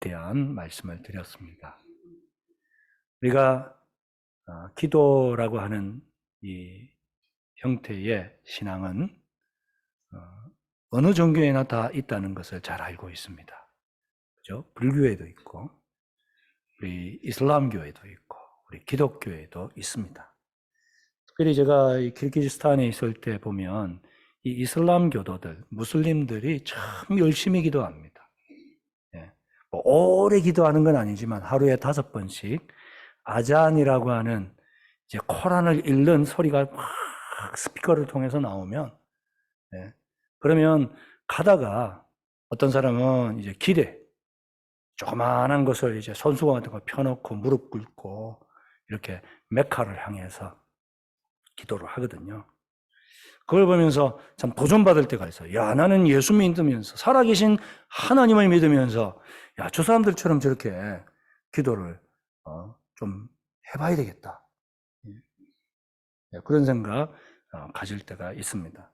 대한 말씀을 드렸습니다. 우리가 기도라고 하는 이 형태의 신앙은 어느 종교에나 다 있다는 것을 잘 알고 있습니다. 그죠? 불교에도 있고, 우리 이슬람교에도 있고, 우리 기독교에도 있습니다. 특별히 제가 이 키르기즈스탄에 있을 때 보면 이 이슬람교도들, 무슬림들이 참 열심히 기도합니다. 뭐 오래 기도하는 건 아니지만 하루에 5번씩 아잔이라고 하는 이제 코란을 읽는 소리가 막 스피커를 통해서 나오면, 그러면 가다가 어떤 사람은 이제 길에 조그마한 것을 이제 손수건 같은 거 펴놓고 무릎 꿇고 이렇게 메카를 향해서 기도를 하거든요. 그걸 보면서 참 도전받을 때가 있어요. 야, 나는 예수 믿으면서, 살아계신 하나님을 믿으면서, 야, 저 사람들처럼 저렇게 기도를 좀 해봐야 되겠다. 그런 생각 가질 때가 있습니다.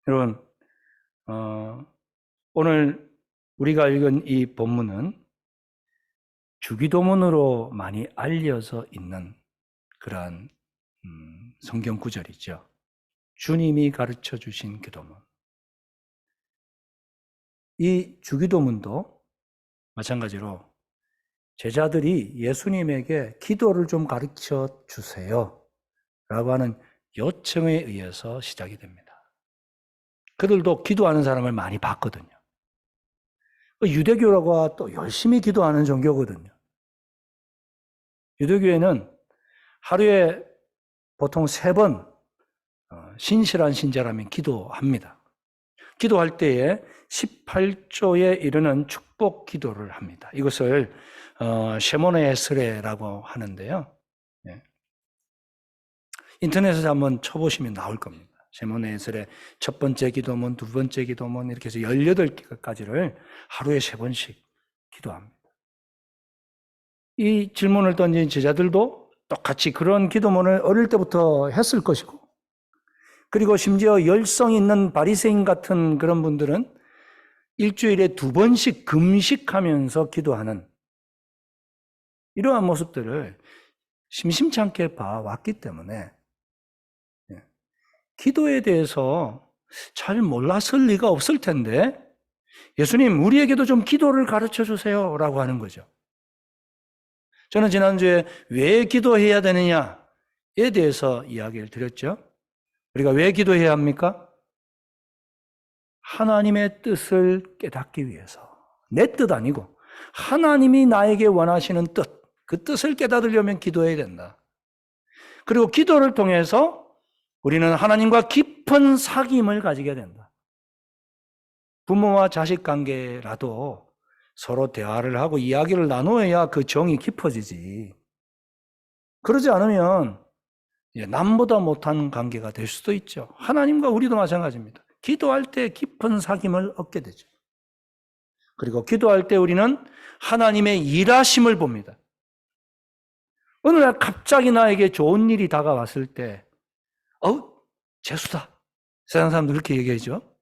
여러분, 오늘 우리가 읽은 이 본문은 주기도문으로 많이 알려져 있는 그러한 성경 구절이죠. 주님이 가르쳐 주신 기도문. 이 주기도문도 마찬가지로 제자들이 예수님에게 기도를 좀 가르쳐 주세요 라고 하는 요청에 의해서 시작이 됩니다. 그들도 기도하는 사람을 많이 봤거든요. 유대교가 또 열심히 기도하는 종교거든요. 유대교에는 하루에 보통 3번 신실한 신자라면 기도합니다. 기도할 때에 18조에 이르는 축복 기도를 합니다. 이것을 셰모네 에스레라고 하는데요. 인터넷에서 한번 쳐보시면 나올 겁니다. 셰모네 에스레 첫 번째 기도문, 두 번째 기도문 이렇게 해서 18개까지를 하루에 3번씩 기도합니다. 이 질문을 던진 제자들도 똑같이 그런 기도문을 어릴 때부터 했을 것이고, 그리고 심지어 열성 있는 바리새인 같은 그런 분들은 일주일에 2번씩 금식하면서 기도하는 이러한 모습들을 심심치 않게 봐왔기 때문에 기도에 대해서 잘 몰랐을 리가 없을 텐데, 예수님 우리에게도 좀 기도를 가르쳐 주세요 라고 하는 거죠. 저는 지난주에 왜 기도해야 되느냐에 대해서 이야기를 드렸죠. 우리가 왜 기도해야 합니까? 하나님의 뜻을 깨닫기 위해서. 내 뜻 아니고 하나님이 나에게 원하시는 뜻, 그 뜻을 깨닫으려면 기도해야 된다. 그리고 기도를 통해서 우리는 하나님과 깊은 사귐을 가지게 된다. 부모와 자식 관계라도 서로 대화를 하고 이야기를 나누어야 그 정이 깊어지지. 그러지 않으면 남보다 못한 관계가 될 수도 있죠. 하나님과 우리도 마찬가지입니다. 기도할 때 깊은 사귐을 얻게 되죠. 그리고 기도할 때 우리는 하나님의 일하심을 봅니다. 어느 날 갑자기 나에게 좋은 일이 다가왔을 때 재수다. 세상 사람들 그렇게 얘기하죠.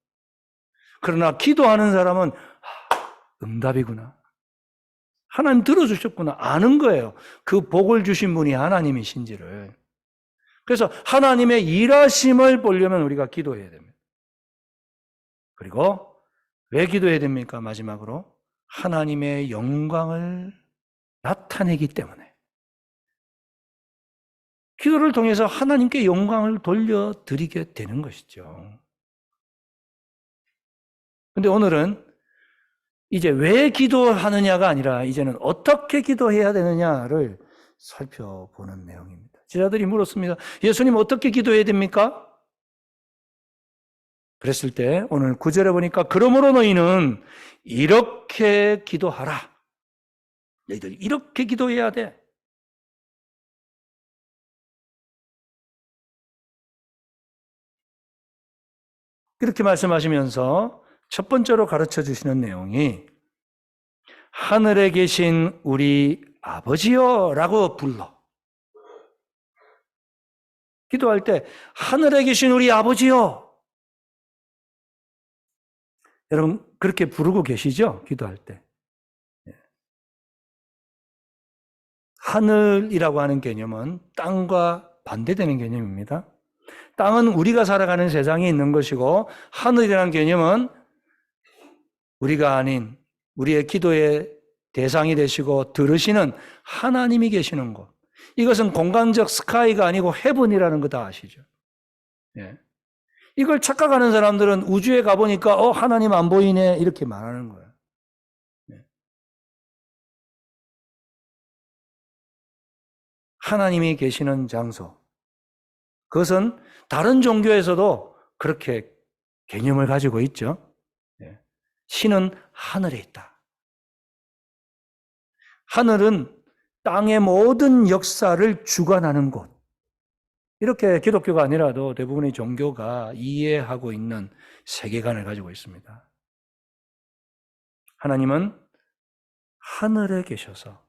그러나 기도하는 사람은 응답이구나. 하나님 들어주셨구나. 아는 거예요. 그 복을 주신 분이 하나님이신지를. 그래서 하나님의 일하심을 보려면 우리가 기도해야 됩니다. 그리고 왜 기도해야 됩니까? 마지막으로 하나님의 영광을 나타내기 때문에. 기도를 통해서 하나님께 영광을 돌려드리게 되는 것이죠. 근데 오늘은 이제 왜 기도하느냐가 아니라 이제는 어떻게 기도해야 되느냐를 살펴보는 내용입니다. 제자들이 물었습니다. 예수님 어떻게 기도해야 됩니까? 그랬을 때 오늘 9절에 보니까 그러므로 너희는 이렇게 기도하라. 너희들 이렇게 기도해야 돼. 그렇게 말씀하시면서 첫 번째로 가르쳐 주시는 내용이 하늘에 계신 우리 아버지요 라고 불러. 기도할 때 하늘에 계신 우리 아버지요. 여러분 그렇게 부르고 계시죠? 기도할 때. 하늘이라고 하는 개념은 땅과 반대되는 개념입니다. 땅은 우리가 살아가는 세상에 있는 것이고, 하늘이라는 개념은 우리가 아닌 우리의 기도의 대상이 되시고 들으시는 하나님이 계시는 곳. 이것은 공간적 스카이가 아니고 헤븐이라는 거 다 아시죠? 예. 이걸 착각하는 사람들은 우주에 가보니까 하나님 안 보이네 이렇게 말하는 거예요. 예. 하나님이 계시는 장소. 그것은 다른 종교에서도 그렇게 개념을 가지고 있죠. 예. 신은 하늘에 있다. 하늘은 땅의 모든 역사를 주관하는 곳. 이렇게 기독교가 아니라도 대부분의 종교가 이해하고 있는 세계관을 가지고 있습니다. 하나님은 하늘에 계셔서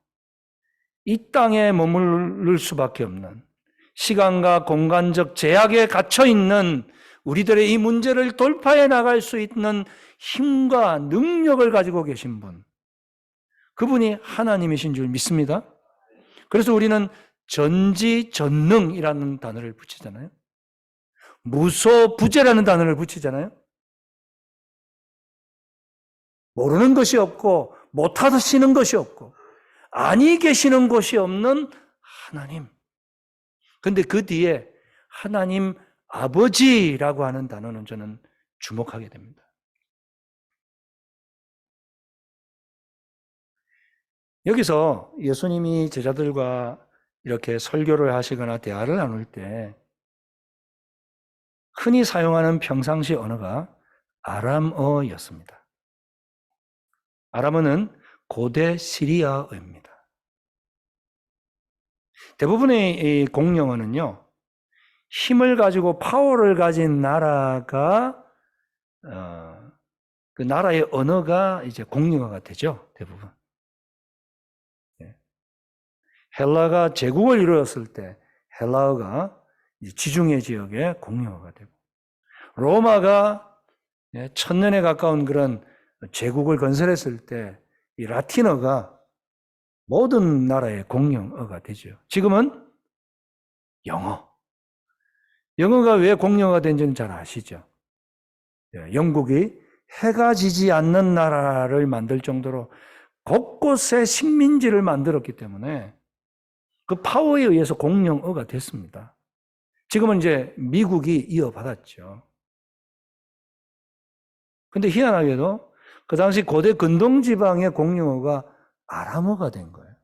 이 땅에 머무를 수밖에 없는 시간과 공간적 제약에 갇혀 있는 우리들의 이 문제를 돌파해 나갈 수 있는 힘과 능력을 가지고 계신 분. 그분이 하나님이신 줄 믿습니다. 그래서 우리는 전지전능이라는 단어를 붙이잖아요. 무소부재라는 단어를 붙이잖아요. 모르는 것이 없고 못하시는 것이 없고 아니 계시는 것이 없는 하나님. 그런데 그 뒤에 하나님 아버지라고 하는 단어는 저는 주목하게 됩니다. 여기서 예수님이 제자들과 이렇게 설교를 하시거나 대화를 나눌 때 흔히 사용하는 평상시 언어가 아람어였습니다. 아람어는 고대 시리아어입니다. 대부분의 이 공용어는요, 힘을 가지고 파워를 가진 나라가 그 나라의 언어가 이제 공용어가 되죠, 대부분. 헬라가 제국을 이루었을 때 헬라어가 지중해 지역의 공용어가 되고, 로마가 1000년에 가까운 그런 제국을 건설했을 때 이 라틴어가 모든 나라의 공용어가 되죠. 지금은 영어가 왜 공용어가 된지는 잘 아시죠? 영국이 해가 지지 않는 나라를 만들 정도로 곳곳에 식민지를 만들었기 때문에 그 파워에 의해서 공용어가 됐습니다. 지금은 이제 미국이 이어받았죠. 근데 희한하게도 그 당시 고대 근동 지방의 공용어가 아람어가 된 거예요.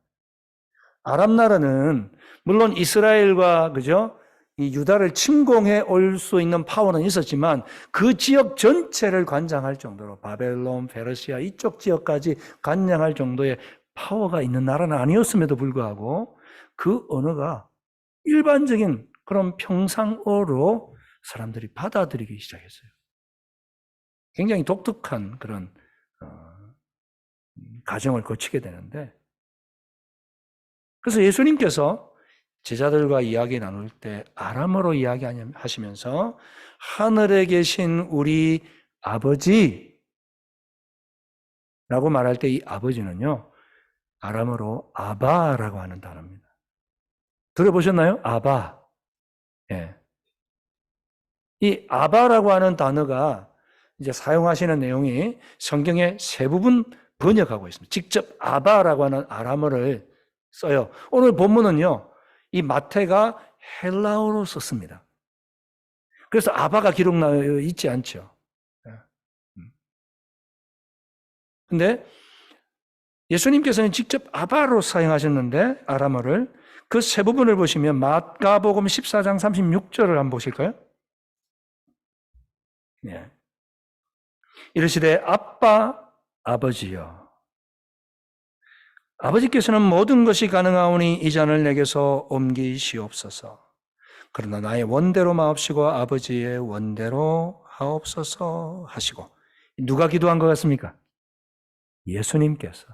아람 나라는 물론 이스라엘과 그죠? 이 유다를 침공해 올 수 있는 파워는 있었지만 그 지역 전체를 관장할 정도로 바벨론, 페르시아 이쪽 지역까지 관장할 정도의 파워가 있는 나라는 아니었음에도 불구하고 그 언어가 일반적인 그런 평상어로 사람들이 받아들이기 시작했어요. 굉장히 독특한 그런 과정을 거치게 되는데, 그래서 예수님께서 제자들과 이야기 나눌 때 아람어로 이야기하시면서 하늘에 계신 우리 아버지라고 말할 때 이 아버지는요, 아람어로 아바라고 하는 단어입니다. 들어보셨나요? 아바. 예. 이 아바라고 하는 단어가 이제 사용하시는 내용이 성경에 세 부분 번역하고 있습니다. 직접 아바라고 하는 아람어를 써요. 오늘 본문은요, 이 마태가 헬라어로 썼습니다. 그래서 아바가 기록되어 있지 않죠. 근데 예수님께서는 직접 아바로 사용하셨는데, 아람어를 그 세 부분을 보시면 마가복음 14장 36절을 한번 보실까요? 네. 이르시되 아빠 아버지여, 아버지께서는 모든 것이 가능하오니 이 잔을 내게서 옮기시옵소서. 그러나 나의 원대로 마옵시고 아버지의 원대로 하옵소서 하시고. 누가 기도한 것 같습니까? 예수님께서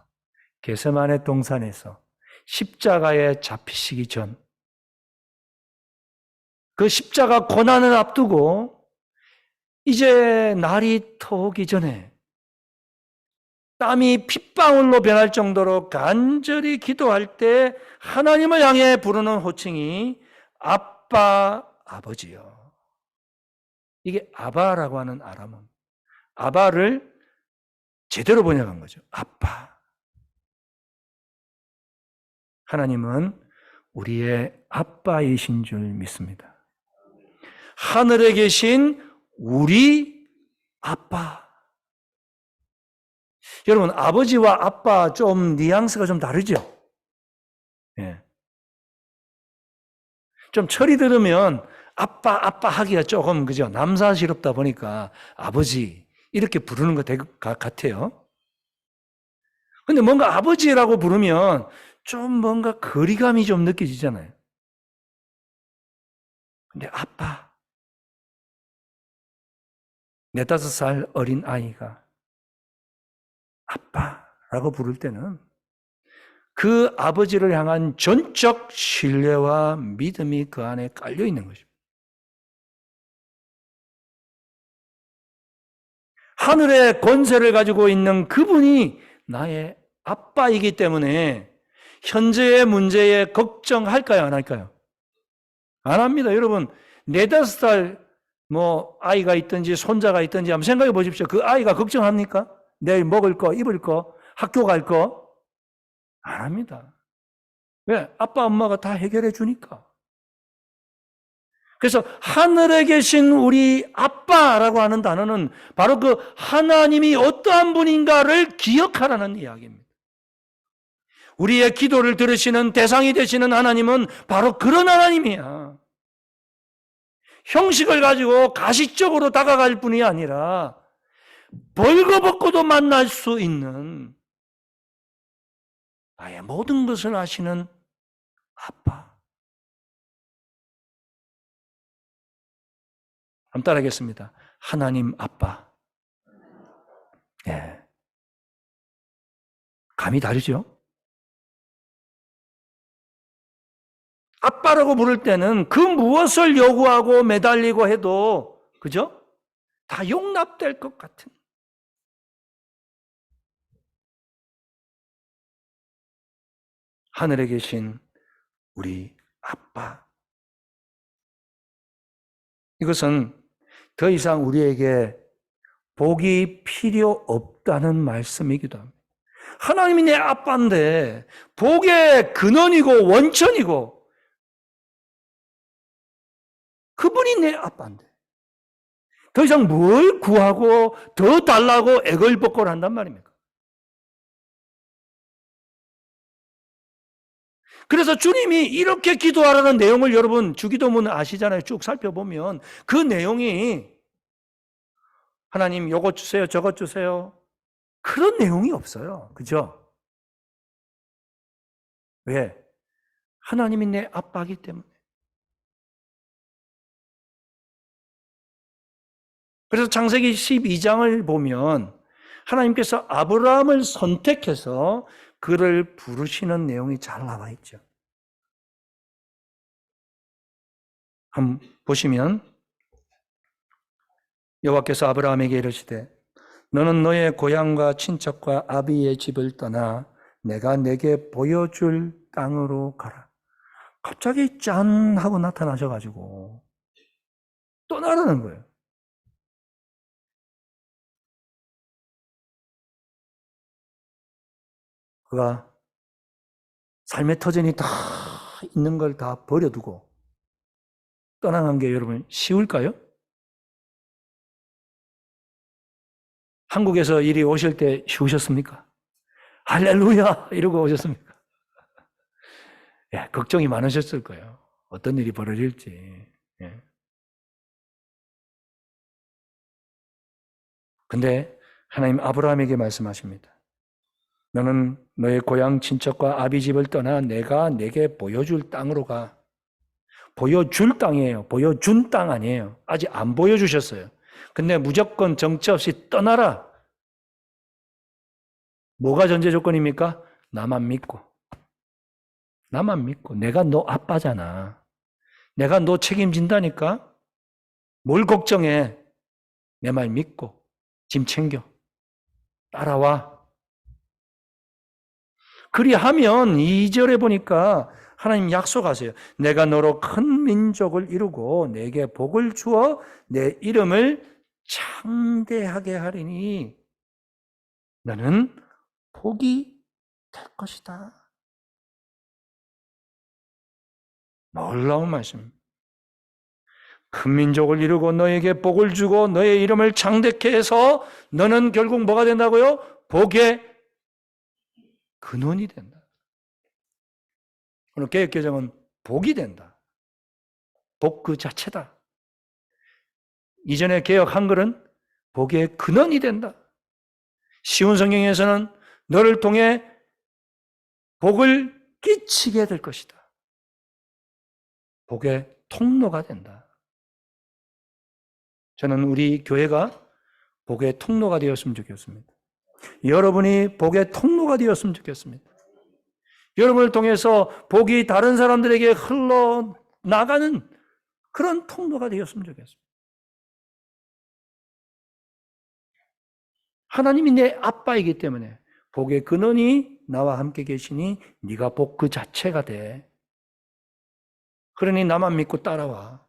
겟세마네 동산에서 십자가에 잡히시기 전, 그 십자가 고난을 앞두고 이제 날이 터오기 전에 땀이 핏방울로 변할 정도로 간절히 기도할 때 하나님을 향해 부르는 호칭이 아빠, 아버지요. 이게 아바라고 하는 아람어. 아바를 제대로 번역한 거죠. 아빠. 하나님은 우리의 아빠이신 줄 믿습니다. 하늘에 계신 우리 아빠. 여러분, 아버지와 아빠 좀 뉘앙스가 좀 다르죠? 예. 좀 철이 들으면 아빠 하기가 조금, 그죠? 남사스럽다 보니까 아버지, 이렇게 부르는 것 같아요. 근데 뭔가 아버지라고 부르면 좀 뭔가 거리감이 좀 느껴지잖아요. 근데 아빠, 4-5살 어린 아이가 아빠라고 부를 때는 그 아버지를 향한 전적 신뢰와 믿음이 그 안에 깔려 있는 것입니다. 하늘의 권세를 가지고 있는 그분이 나의 아빠이기 때문에 현재의 문제에 걱정할까요? 안 할까요? 안 합니다. 여러분, 4-5살 아이가 있든지 손자가 있든지 한번 생각해 보십시오. 그 아이가 걱정합니까? 내일 먹을 거, 입을 거, 학교 갈 거? 안 합니다. 왜? 아빠, 엄마가 다 해결해 주니까. 그래서 하늘에 계신 우리 아빠라고 하는 단어는 바로 그 하나님이 어떠한 분인가를 기억하라는 이야기입니다. 우리의 기도를 들으시는 대상이 되시는 하나님은 바로 그런 하나님이야. 형식을 가지고 가식적으로 다가갈 뿐이 아니라 벌거벗고도 만날 수 있는 나의 모든 것을 아시는 아빠. 한번 따라하겠습니다. 하나님 아빠. 예. 감이 다르죠? 아빠라고 부를 때는 그 무엇을 요구하고 매달리고 해도, 그죠? 다 용납될 것 같은. 하늘에 계신 우리 아빠. 이것은 더 이상 우리에게 복이 필요 없다는 말씀이기도 합니다. 하나님이 내 아빠인데 복의 근원이고 원천이고 그분이 내 아빠인데 더 이상 뭘 구하고 더 달라고 애걸복걸 한단 말입니까? 그래서 주님이 이렇게 기도하라는 내용을 여러분 주기도문 아시잖아요. 쭉 살펴보면 그 내용이 하나님 요것 주세요, 저것 주세요. 그런 내용이 없어요. 그죠? 왜? 하나님이 내 아빠이기 때문에. 그래서 창세기 12장을 보면 하나님께서 아브라함을 선택해서 그를 부르시는 내용이 잘 나와 있죠. 한번 보시면 여호와께서 아브라함에게 이르시되 너는 너의 고향과 친척과 아비의 집을 떠나 내가 내게 보여줄 땅으로 가라. 갑자기 짠 하고 나타나셔가지고 떠나라는 거예요. 그가 삶의 터전이 다 있는 걸 다 버려두고 떠나는 게 여러분 쉬울까요? 한국에서 이리 오실 때 쉬우셨습니까? 할렐루야 이러고 오셨습니까? 예, 걱정이 많으셨을 거예요. 어떤 일이 벌어질지. 예. 근데 하나님 아브라함에게 말씀하십니다. 너는 너의 고향 친척과 아비 집을 떠나 내가 내게 보여줄 땅으로 가. 보여줄 땅이에요. 보여준 땅 아니에요. 아직 안 보여주셨어요. 근데 무조건 정처 없이 떠나라. 뭐가 전제 조건입니까? 나만 믿고. 나만 믿고. 내가 너 아빠잖아. 내가 너 책임진다니까? 뭘 걱정해? 내 말 믿고. 짐 챙겨. 따라와. 그리하면 2절에 보니까 하나님 약속하세요. 내가 너로 큰 민족을 이루고 내게 복을 주어 내 이름을 창대하게 하리니 너는 복이 될 것이다. 놀라운 말씀. 큰 민족을 이루고 너에게 복을 주고 너의 이름을 창대케 해서 너는 결국 뭐가 된다고요? 복의 근원이 된다. 오늘 개역개정은 복이 된다. 복 그 자체다. 이전에 개역 한글은 복의 근원이 된다. 쉬운 성경에서는 너를 통해 복을 끼치게 될 것이다. 복의 통로가 된다. 저는 우리 교회가 복의 통로가 되었으면 좋겠습니다. 여러분이 복의 통로가 되었으면 좋겠습니다. 여러분을 통해서 복이 다른 사람들에게 흘러나가는 그런 통로가 되었으면 좋겠습니다. 하나님이 내 아빠이기 때문에 복의 근원이 나와 함께 계시니 네가 복 그 자체가 돼. 그러니 나만 믿고 따라와.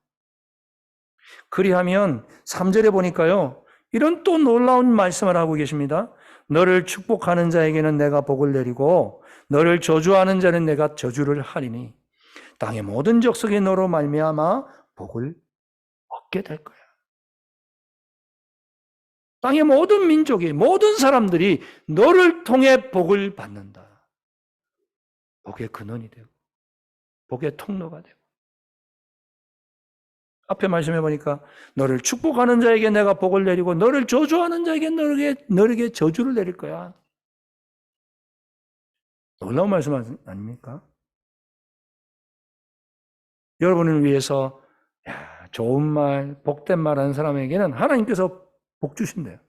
그리하면 3절에 보니까요. 이런 또 놀라운 말씀을 하고 계십니다. 너를 축복하는 자에게는 내가 복을 내리고 너를 저주하는 자는 내가 저주를 하리니 땅의 모든 족속이 너로 말미암아 복을 얻게 될 거야. 땅의 모든 민족이, 모든 사람들이 너를 통해 복을 받는다. 복의 근원이 되고 복의 통로가 되고 앞에 말씀해 보니까 너를 축복하는 자에게 내가 복을 내리고 너를 저주하는 자에게 너에게 저주를 내릴 거야. 놀라운 말씀 아닙니까? 여러분을 위해서 좋은 말, 복된 말 하는 사람에게는 하나님께서 복 주신대요.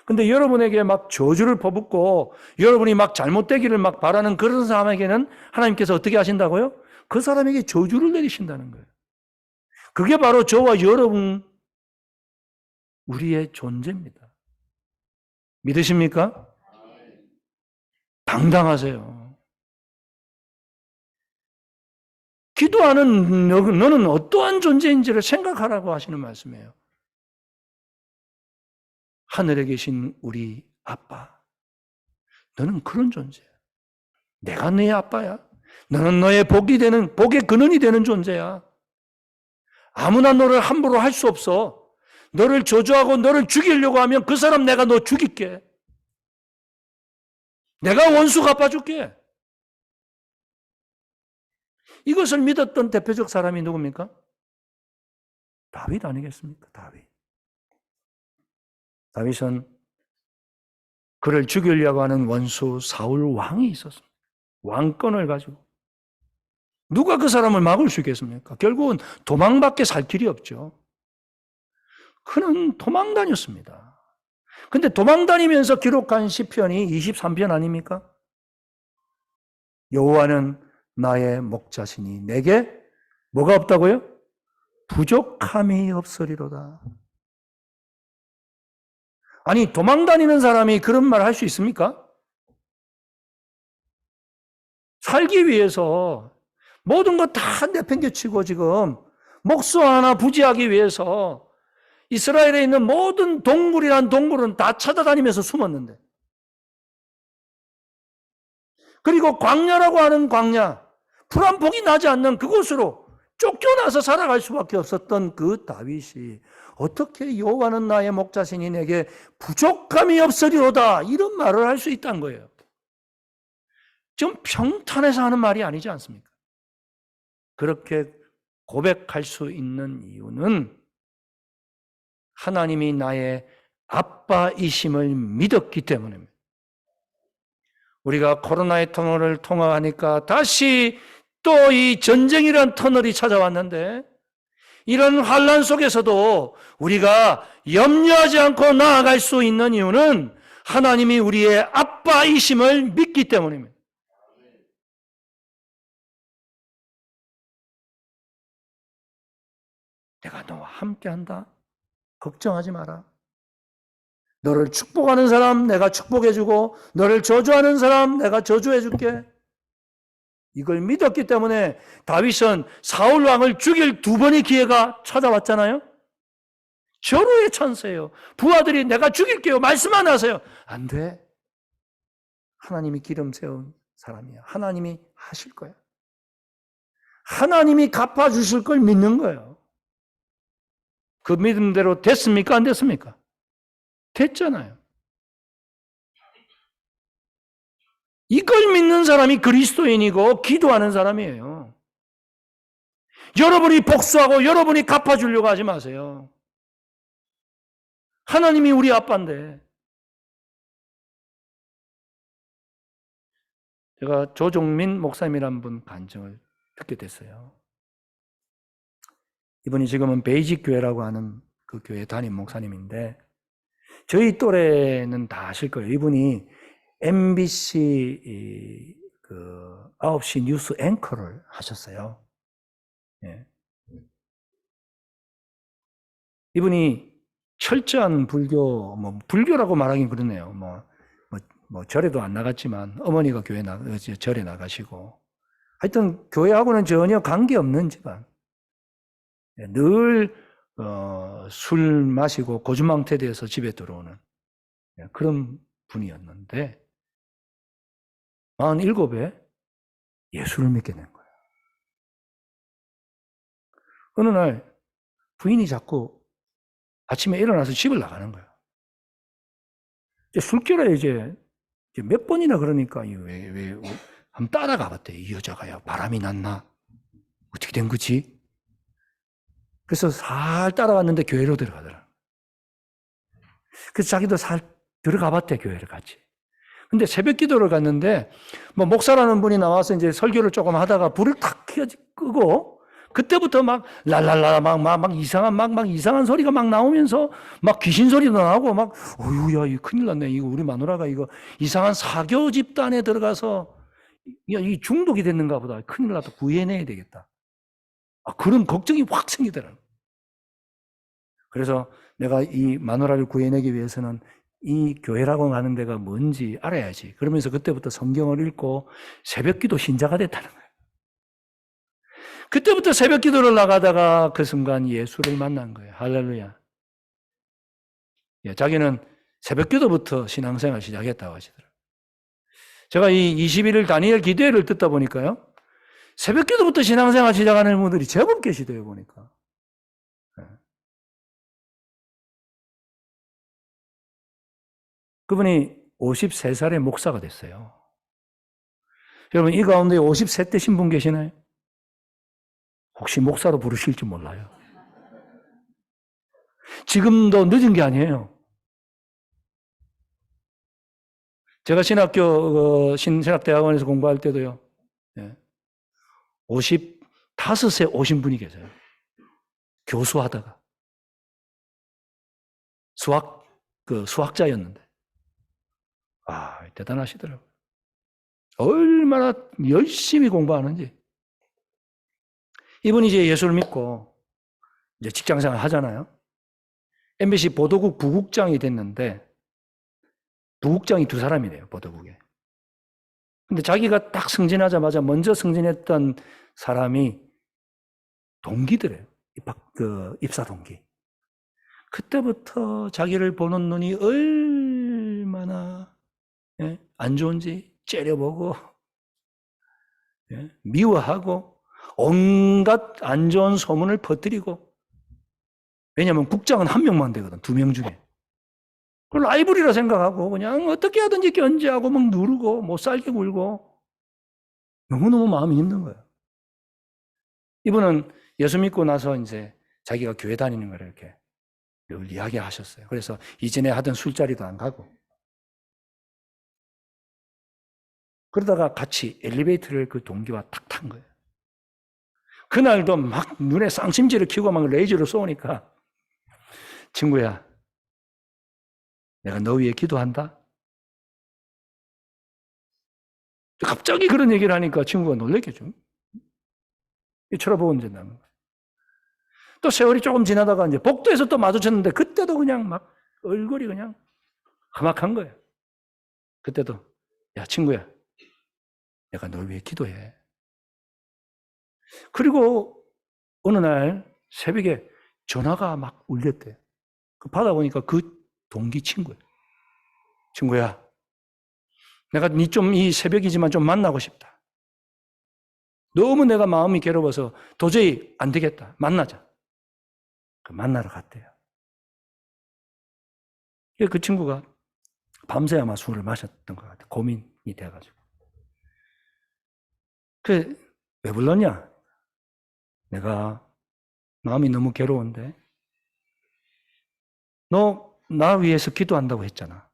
근데 여러분에게 막 저주를 퍼붓고 여러분이 막 잘못되기를 막 바라는 그런 사람에게는 하나님께서 어떻게 하신다고요? 그 사람에게 저주를 내리신다는 거예요. 그게 바로 저와 여러분, 우리의 존재입니다. 믿으십니까? 당당하세요. 기도하는 너는 어떠한 존재인지를 생각하라고 하시는 말씀이에요. 하늘에 계신 우리 아빠, 너는 그런 존재야. 내가 너의 아빠야. 너는 너의 복이 되는, 복의 근원이 되는 존재야. 아무나 너를 함부로 할 수 없어. 너를 저주하고 너를 죽이려고 하면 그 사람 내가 너 죽일게. 내가 원수 갚아줄게. 이것을 믿었던 대표적 사람이 누굽니까? 다윗 아니겠습니까? 다윗은 그를 죽이려고 하는 원수 사울 왕이 있었습니다. 왕권을 가지고. 누가 그 사람을 막을 수 있겠습니까? 결국은 도망밖에 살 길이 없죠. 그는 도망 다녔습니다. 근데 도망 다니면서 기록한 시편이 23편 아닙니까? 여호와는 나의 목자시니 내게 뭐가 없다고요? 부족함이 없으리로다. 아니, 도망 다니는 사람이 그런 말 할 수 있습니까? 살기 위해서 모든 거 다 내팽개치고 지금 목수 하나 부지하기 위해서 이스라엘에 있는 모든 동물이란 동물은 다 찾아다니면서 숨었는데, 그리고 광야라고 하는 광야, 풀 한 폭이 나지 않는 그곳으로 쫓겨나서 살아갈 수밖에 없었던 그 다윗이 어떻게 여호와는 나의 목자시니 내게 부족함이 없으리로다 이런 말을 할 수 있다는 거예요. 좀 평탄해서 하는 말이 아니지 않습니까? 그렇게 고백할 수 있는 이유는 하나님이 나의 아빠이심을 믿었기 때문입니다. 우리가 코로나의 터널을 통과하니까 다시 또 이 전쟁이란 터널이 찾아왔는데, 이런 환난 속에서도 우리가 염려하지 않고 나아갈 수 있는 이유는 하나님이 우리의 아빠이심을 믿기 때문입니다. 내가 너와 함께한다. 걱정하지 마라. 너를 축복하는 사람 내가 축복해주고 너를 저주하는 사람 내가 저주해줄게. 이걸 믿었기 때문에 다윗은 사울 왕을 죽일 두 번의 기회가 찾아왔잖아요. 절호의 찬스예요. 부하들이 내가 죽일게요. 말씀만 하세요. 안 돼. 하나님이 기름 세운 사람이야. 하나님이 하실 거야. 하나님이 갚아주실 걸 믿는 거예요. 그 믿음대로 됐습니까? 안 됐습니까? 됐잖아요. 이걸 믿는 사람이 그리스도인이고 기도하는 사람이에요. 여러분이 복수하고 여러분이 갚아주려고 하지 마세요. 하나님이 우리 아빠인데. 제가 조종민 목사님이라는 분 간증을 듣게 됐어요. 이분이 지금은 베이직 교회라고 하는 그 교회 담임 목사님인데 저희 또래는 다 아실 거예요. 이분이 MBC 그 9시 뉴스 앵커를 하셨어요. 예. 이분이 철저한 불교, 불교라고 말하긴 그러네요. 절에도 안 나갔지만 어머니가 절에 나가시고 하여튼 교회하고는 전혀 관계없는 집안. 늘 술 마시고 고주망태돼서 집에 들어오는 그런 분이었는데 47에 예수를 믿게 된 거예요. 어느 날 부인이 자꾸 아침에 일어나서 집을 나가는 거예요. 술결에 이제 몇 번이나 그러니까 왜 한번 따라가 봤대요. 이 여자가 바람이 났나? 어떻게 된 거지? 그래서 살 따라갔는데 교회로 들어가더라. 그래서 자기도 살 들어가 봤대, 교회를 같이. 근데 새벽 기도를 갔는데, 목사라는 분이 나와서 이제 설교를 조금 하다가 불을 탁 끄고, 그때부터 막, 랄랄라, 막 이상한 소리가 막 나오면서, 막 귀신 소리도 나고, 막, 어휴, 이거 큰일 났네. 이거 우리 마누라가 이거 이상한 사교 집단에 들어가서, 이 중독이 됐는가 보다. 큰일 났다. 구해내야 되겠다. 그런 걱정이 확 생기더라고요. 그래서 내가 이 마누라를 구해내기 위해서는 이 교회라고 하는 데가 뭔지 알아야지. 그러면서 그때부터 성경을 읽고 새벽 기도 신자가 됐다는 거예요. 그때부터 새벽 기도를 나가다가 그 순간 예수를 만난 거예요. 할렐루야. 자기는 새벽 기도부터 신앙생활 시작했다고 하시더라고요. 제가 이 21일 다니엘 기도회를 듣다 보니까요. 새벽 기도부터 신앙생활 시작하는 분들이 제법 계시대요, 보니까. 그분이 53살의 목사가 됐어요. 여러분, 이 가운데 50세 되신 분 계시나요? 혹시 목사로 부르실지 몰라요. 지금도 늦은 게 아니에요. 제가 신신학대학원에서 공부할 때도요. 55세 오신 분이 계세요. 교수하다가. 수학자였는데. 대단하시더라고요. 얼마나 열심히 공부하는지. 이분이 이제 예수를 믿고 이제 직장생활 하잖아요. MBC 보도국 부국장이 됐는데, 부국장이 두 사람이래요, 보도국에. 근데 자기가 딱 승진하자마자 먼저 승진했던 사람이 동기들이에요. 입사 동기. 그때부터 자기를 보는 눈이 얼마나 안 좋은지 째려보고 미워하고 온갖 안 좋은 소문을 퍼뜨리고. 왜냐하면 국장은 한 명만 되거든, 2명 중에. 그걸 라이벌이라 생각하고 그냥 어떻게 하든지 견제하고 막 누르고 못 살게 굴고 너무너무 마음이 힘든 거예요. 이분은 예수 믿고 나서 이제 자기가 교회 다니는 걸 이렇게 늘 이야기하셨어요. 그래서 이전에 하던 술자리도 안 가고. 그러다가 같이 엘리베이터를 그 동기와 탁 탄 거예요. 그날도 막 눈에 쌍심지를 켜고 막 레이저를 쏘니까, 친구야, 내가 너 위해 기도한다. 갑자기 그런 얘기를 하니까 친구가 놀랬겠죠. 쳐다보고 이제 나는 거예요. 또 세월이 조금 지나다가 이제 복도에서 또 마주쳤는데 그때도 그냥 막 얼굴이 그냥 험악한 거예요. 그때도, 야, 친구야, 내가 널 위해 기도해. 그리고 어느 날 새벽에 전화가 막 울렸대요. 받아보니까 그 동기 친구예요. 친구야, 내가 니 좀 이 새벽이지만 좀 만나고 싶다. 너무 내가 마음이 괴로워서 도저히 안 되겠다. 만나자. 만나러 갔대요. 그 친구가 밤새 아마 술을 마셨던 것 같아요. 고민이 돼가지고. 왜 불렀냐? 내가 마음이 너무 괴로운데 너 나 위해서 기도한다고 했잖아.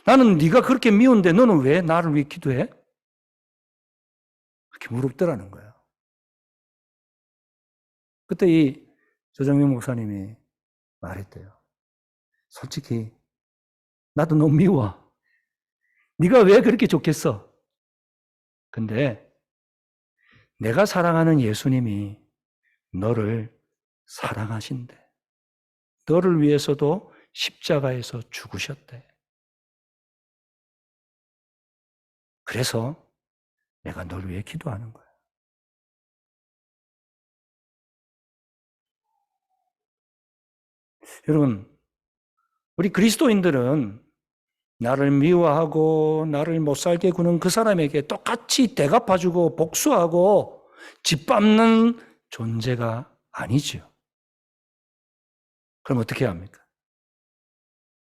나는 네가 그렇게 미운데 너는 왜 나를 위해 기도해? 그렇게 물었더라는 거예요. 그때 이 조정민 목사님이 말했대요. 솔직히 나도 너무 미워. 네가 왜 그렇게 좋겠어? 근데 내가 사랑하는 예수님이 너를 사랑하신대. 너를 위해서도 십자가에서 죽으셨대. 그래서 내가 널 위해 기도하는 거야. 여러분, 우리 그리스도인들은 나를 미워하고 나를 못살게 구는 그 사람에게 똑같이 대갚아주고 복수하고 짓밟는 존재가 아니죠. 그럼 어떻게 합니까?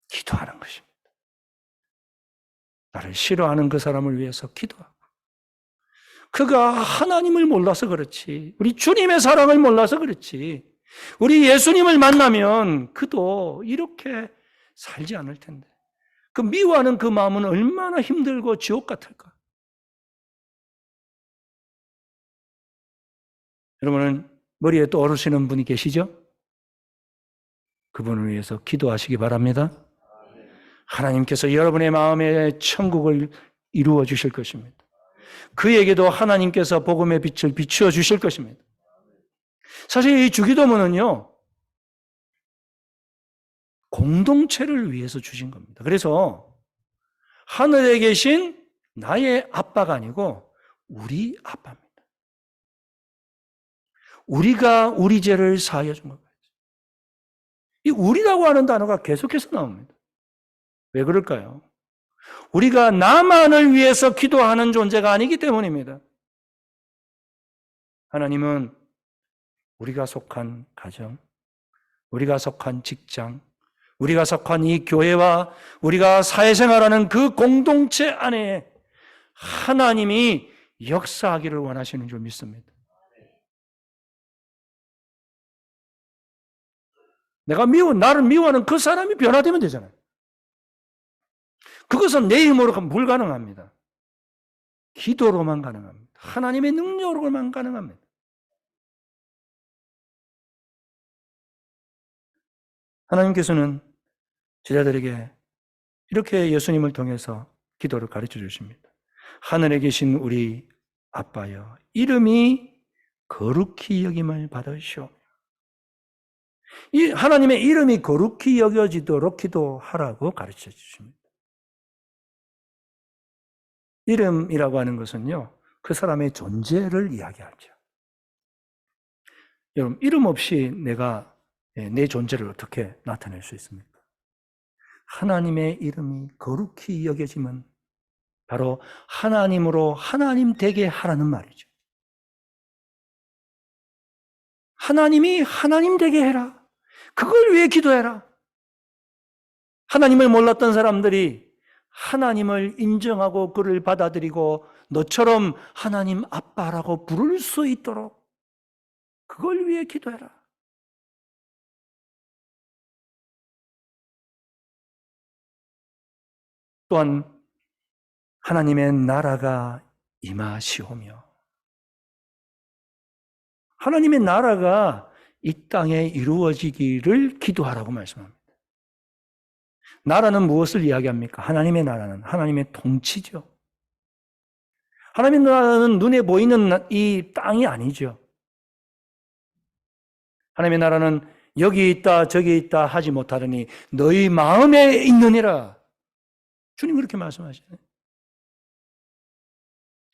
기도하는 것입니다. 나를 싫어하는 그 사람을 위해서 기도하고. 그가 하나님을 몰라서 그렇지. 우리 주님의 사랑을 몰라서 그렇지. 우리 예수님을 만나면 그도 이렇게 살지 않을 텐데. 그 미워하는 그 마음은 얼마나 힘들고 지옥 같을까? 여러분은 머리에 떠오르시는 분이 계시죠? 그분을 위해서 기도하시기 바랍니다. 하나님께서 여러분의 마음에 천국을 이루어 주실 것입니다. 그에게도 하나님께서 복음의 빛을 비추어 주실 것입니다. 사실 이 주기도문은요, 공동체를 위해서 주신 겁니다. 그래서 하늘에 계신 나의 아빠가 아니고 우리 아빠입니다. 우리가 우리 죄를 사하여 준 겁니다. 이 우리라고 하는 단어가 계속해서 나옵니다. 왜 그럴까요? 우리가 나만을 위해서 기도하는 존재가 아니기 때문입니다. 하나님은 우리가 속한 가정, 우리가 속한 직장, 우리가 속한 이 교회와 우리가 사회생활하는 그 공동체 안에 하나님이 역사하기를 원하시는 줄 믿습니다. 나를 미워하는 그 사람이 변화되면 되잖아요. 그것은 내 힘으로 불가능합니다. 기도로만 가능합니다. 하나님의 능력으로만 가능합니다. 하나님께서는 제자들에게 이렇게 예수님을 통해서 기도를 가르쳐 주십니다. 하늘에 계신 우리 아빠여, 이름이 거룩히 여김을 받으시오. 이 하나님의 이름이 거룩히 여겨지도록 기도하라고 가르쳐 주십니다. 이름이라고 하는 것은요, 그 사람의 존재를 이야기하죠. 여러분, 이름 없이 내가 내 존재를 어떻게 나타낼 수 있습니까? 하나님의 이름이 거룩히 여겨지면 바로 하나님으로 하나님 되게 하라는 말이죠. 하나님이 하나님 되게 해라. 그걸 위해 기도해라. 하나님을 몰랐던 사람들이 하나님을 인정하고 그를 받아들이고 너처럼 하나님 아빠라고 부를 수 있도록 그걸 위해 기도해라. 또한 하나님의 나라가 임하시오며 하나님의 나라가 이 땅에 이루어지기를 기도하라고 말씀합니다. 나라는 무엇을 이야기합니까? 하나님의 나라는 하나님의 통치죠. 하나님의 나라는 눈에 보이는 이 땅이 아니죠. 하나님의 나라는 여기 있다 저기 있다 하지 못하더니 너희 마음에 있느니라. 주님 그렇게 말씀하시네.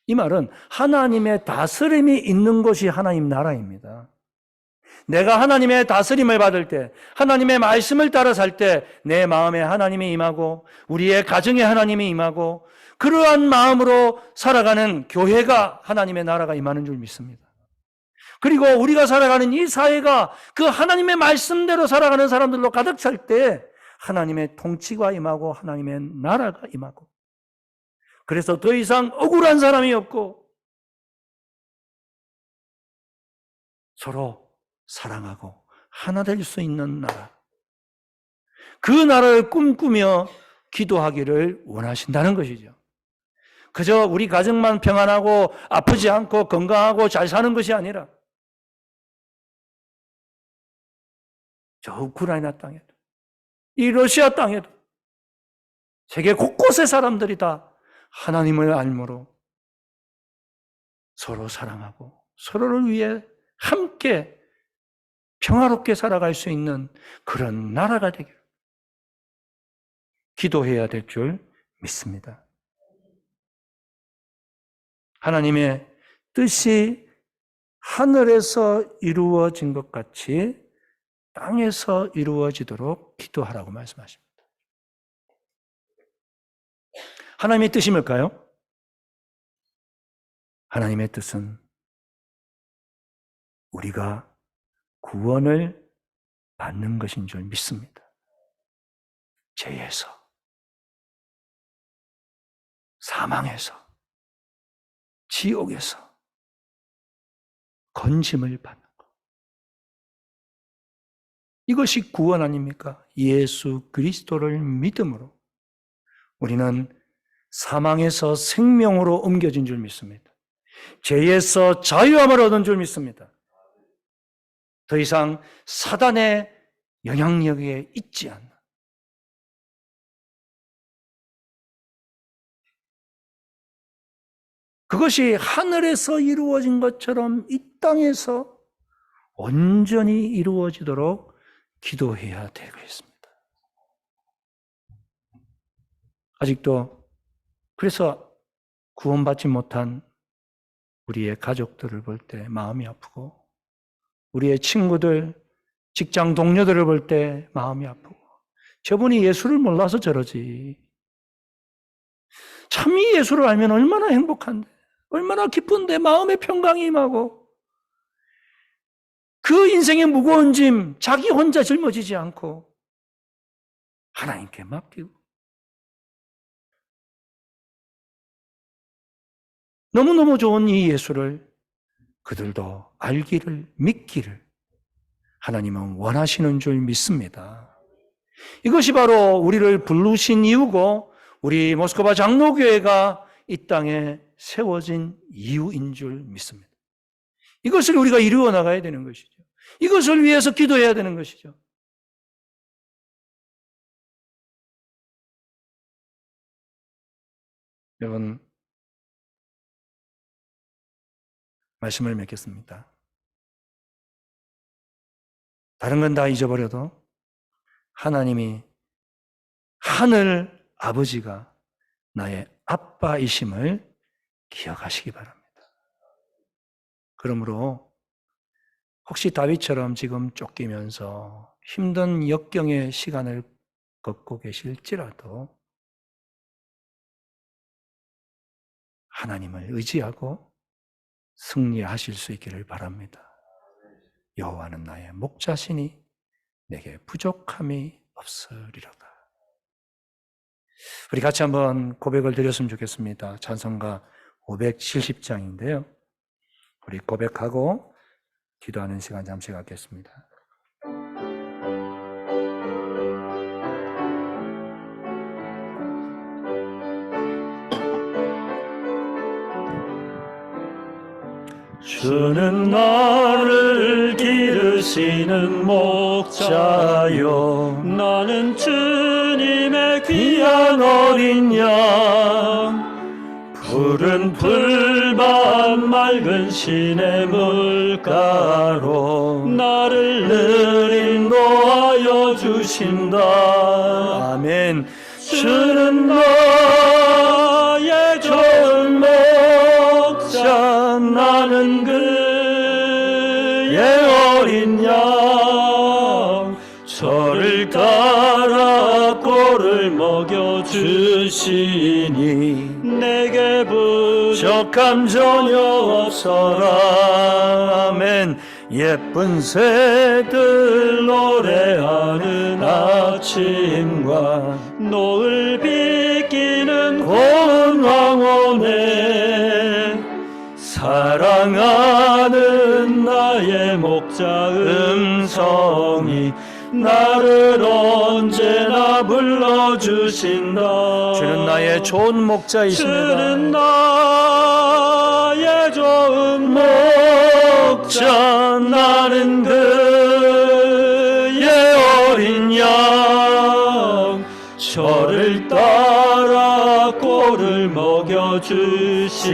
이 말은 하나님의 다스림이 있는 곳이 하나님 나라입니다. 내가 하나님의 다스림을 받을 때, 하나님의 말씀을 따라 살 때 내 마음에 하나님이 임하고 우리의 가정에 하나님이 임하고 그러한 마음으로 살아가는 교회가 하나님의 나라가 임하는 줄 믿습니다. 그리고 우리가 살아가는 이 사회가 그 하나님의 말씀대로 살아가는 사람들로 가득 찰 때 하나님의 통치가 임하고 하나님의 나라가 임하고, 그래서 더 이상 억울한 사람이 없고 서로 사랑하고 하나 될 수 있는 나라, 그 나라를 꿈꾸며 기도하기를 원하신다는 것이죠. 그저 우리 가정만 평안하고 아프지 않고 건강하고 잘 사는 것이 아니라 저 우크라이나 땅에도, 이 러시아 땅에도 세계 곳곳의 사람들이 다 하나님을 알므로 서로 사랑하고 서로를 위해 함께 평화롭게 살아갈 수 있는 그런 나라가 되기를 기도해야 될 줄 믿습니다. 하나님의 뜻이 하늘에서 이루어진 것 같이 땅에서 이루어지도록 기도하라고 말씀하십니다. 하나님의 뜻이 뭘까요? 하나님의 뜻은 우리가 구원을 받는 것인 줄 믿습니다. 죄에서, 사망에서, 지옥에서 건짐을 받는 것. 이것이 구원 아닙니까? 예수 그리스도를 믿음으로 우리는 사망에서 생명으로 옮겨진 줄 믿습니다. 죄에서 자유함을 얻은 줄 믿습니다. 더 이상 사단의 영향력에 있지 않는, 그것이 하늘에서 이루어진 것처럼 이 땅에서 온전히 이루어지도록 기도해야 되겠습니다. 아직도 그래서 구원받지 못한 우리의 가족들을 볼 때 마음이 아프고, 우리의 친구들, 직장 동료들을 볼 때 마음이 아프고, 저분이 예수를 몰라서 저러지. 참 이 예수를 알면 얼마나 행복한데, 얼마나 기쁜데, 마음의 평강이 임하고 그 인생의 무거운 짐 자기 혼자 짊어지지 않고 하나님께 맡기고, 너무너무 좋은 이 예수를 그들도 알기를, 믿기를 하나님은 원하시는 줄 믿습니다. 이것이 바로 우리를 부르신 이유고 우리 모스크바 장로교회가 이 땅에 세워진 이유인 줄 믿습니다. 이것을 우리가 이루어 나가야 되는 것이죠. 이것을 위해서 기도해야 되는 것이죠. 여러분, 말씀을 맺겠습니다. 다른 건 다 잊어버려도 하나님이, 하늘 아버지가 나의 아빠이심을 기억하시기 바랍니다. 그러므로 혹시 다윗처럼 지금 쫓기면서 힘든 역경의 시간을 겪고 계실지라도 하나님을 의지하고 승리하실 수 있기를 바랍니다. 여호와는 나의 목자시니 내게 부족함이 없으리로다. 우리 같이 한번 고백을 드렸으면 좋겠습니다. 찬송가 570장인데요. 우리 고백하고 기도하는 시간 잠시 갖겠습니다. 주는 나를 기르시는 목자요, 나는 주님의 귀한 어린 양, 푸른 풀밭 맑은 시내 물가로 나를 늘 인도하여 주신다. 아멘. 주는 나의 좋은 나는 그의 어린 양 저를 따라 꼴을 먹여주시니 내게 부족함 전혀 없어라. 아멘. 예쁜 새들 노래하는 아침과 노을 비끼는 고운 황혼에 사랑하는 나의 목자 음성이 나를 언제나 불러주신다. 주는 나의 좋은 목자이십니다. 주는 나의 좋은 목자 나는 그의 어린 양 저를 따라 꼴을 먹여주시니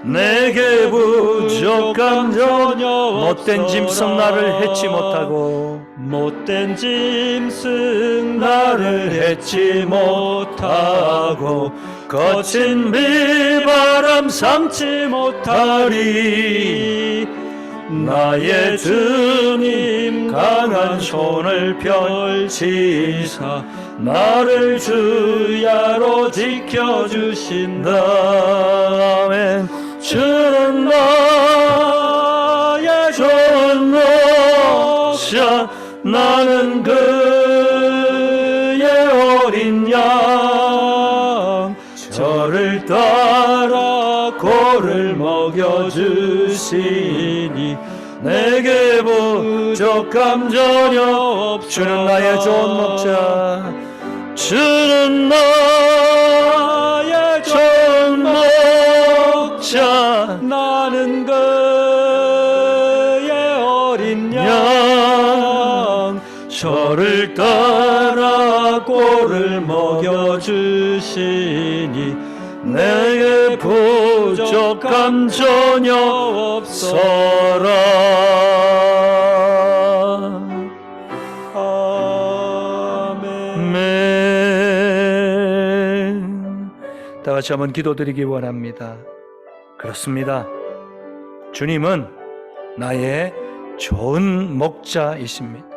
내게 부족함 전혀 못된 짐승 나를 해치 못하고 못된 짐승 나를 해치 못하고 거친 비바람 삼지 못하리. 나의 주님 강한 손을 펼치사 나를 주야로 지켜주신다. 아멘. 주는 나의 좋은 목자 나는 그의 어린 양 저를 따라 꼴을 먹여주시니 내게 부족함 전혀 없어. 주는 나의 좋은 목자 주는 나의 좋은 목자 나는 그의 어린 양 저를 따라 꼴을 먹여주시니 내게 부족함 전혀 없어라. 아멘. 다 같이 한번 기도드리기 원합니다. 그렇습니다. 주님은 나의 좋은 목자이십니다.